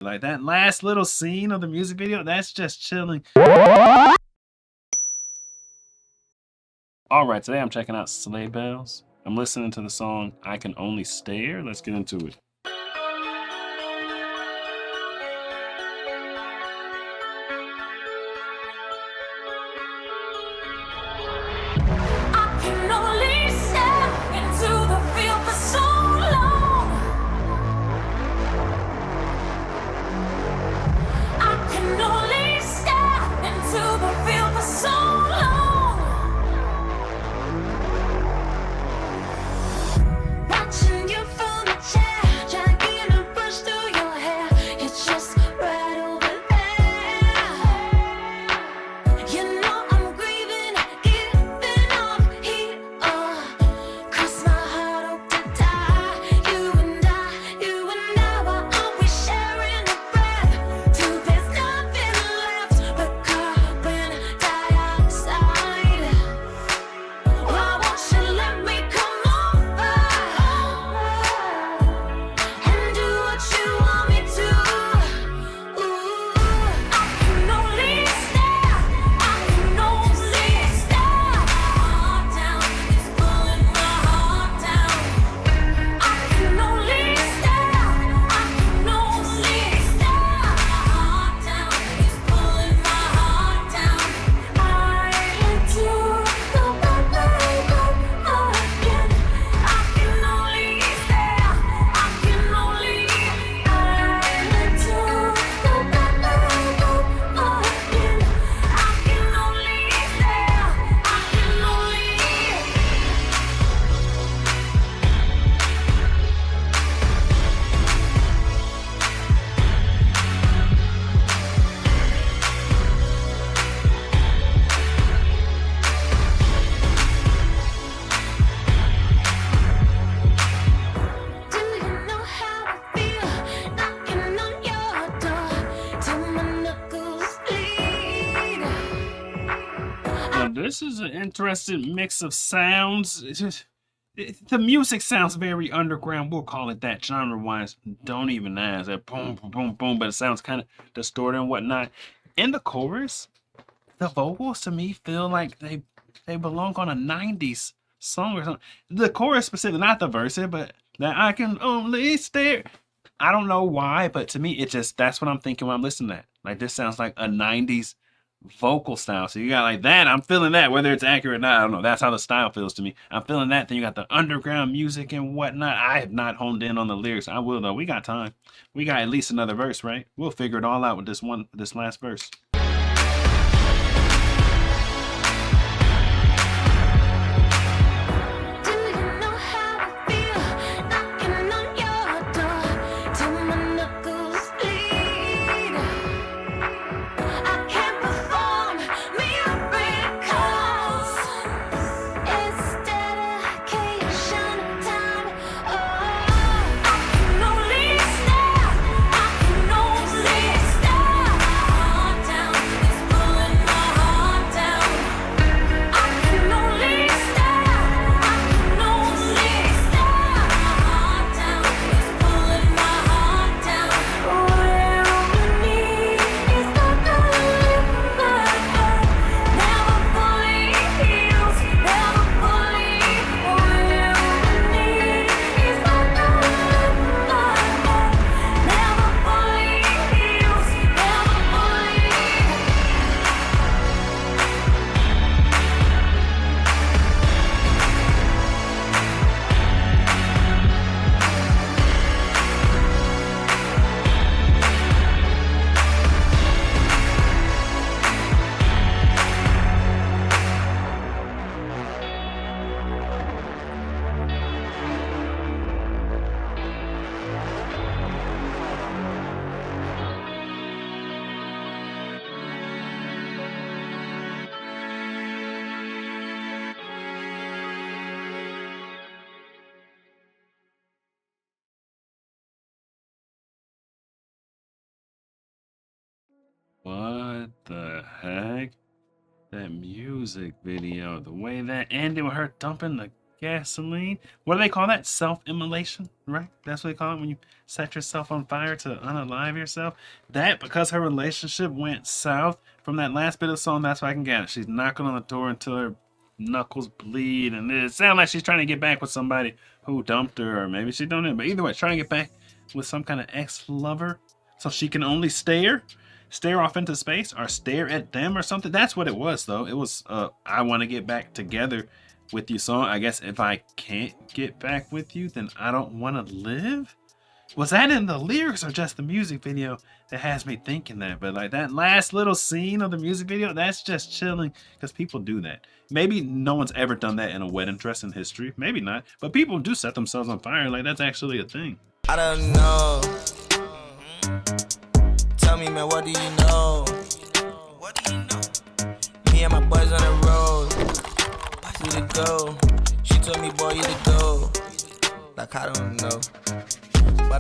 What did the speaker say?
Like that last little scene of the music video, that's just chilling. All right, today I'm checking out Sleigh Bells. I'm listening to the song I Can Only Stare. Let's get into it. This is an interesting mix of sounds. The music sounds very underground. We'll call it that genre-wise. Don't even ask. That boom, boom, boom, boom, but it sounds kind of distorted and whatnot. In the chorus, the vocals to me feel like they belong on a 90s song or something. The chorus specifically, not the verse, but that I can only stare. I don't know why, but to me, it just, that's what I'm thinking when I'm listening to that. Like, this sounds like a 90s vocal style. So you got like that. I'm feeling that, whether it's accurate or not. I don't know. That's how the style feels to me. I'm feeling that. Then you got the underground music and whatnot. I have not honed in on the lyrics. I will though. We got time. We got at least another verse, right? We'll figure it all out with this last verse. What the heck? That music video, the way that ended with her dumping the gasoline. What do they call that? Self-immolation, right? That's what they call it when you set yourself on fire to unalive yourself. That, because her relationship went south from that last bit of the song, that's why I can get it. She's knocking on the door until her knuckles bleed, and it sounds like she's trying to get back with somebody who dumped her, or maybe she don't know. But either way, trying to get back with some kind of ex-lover so she can only stare off into space or stare at them or something. That's what it was, though. It was I want to get back together with you song. I guess if I can't get back with you, then I don't want to live. Was that in the lyrics or just the music video that has me thinking that? But like that last little scene of the music video, that's just chilling, because people do that. Maybe no one's ever done that in a wedding dress in history. Maybe not. But people do set themselves on fire. Like, that's actually a thing. I don't know. Tell me, man, what do you know? What do you know? Me and my boys on the road. You to go. She told me, boy, you to go. Like, I don't know.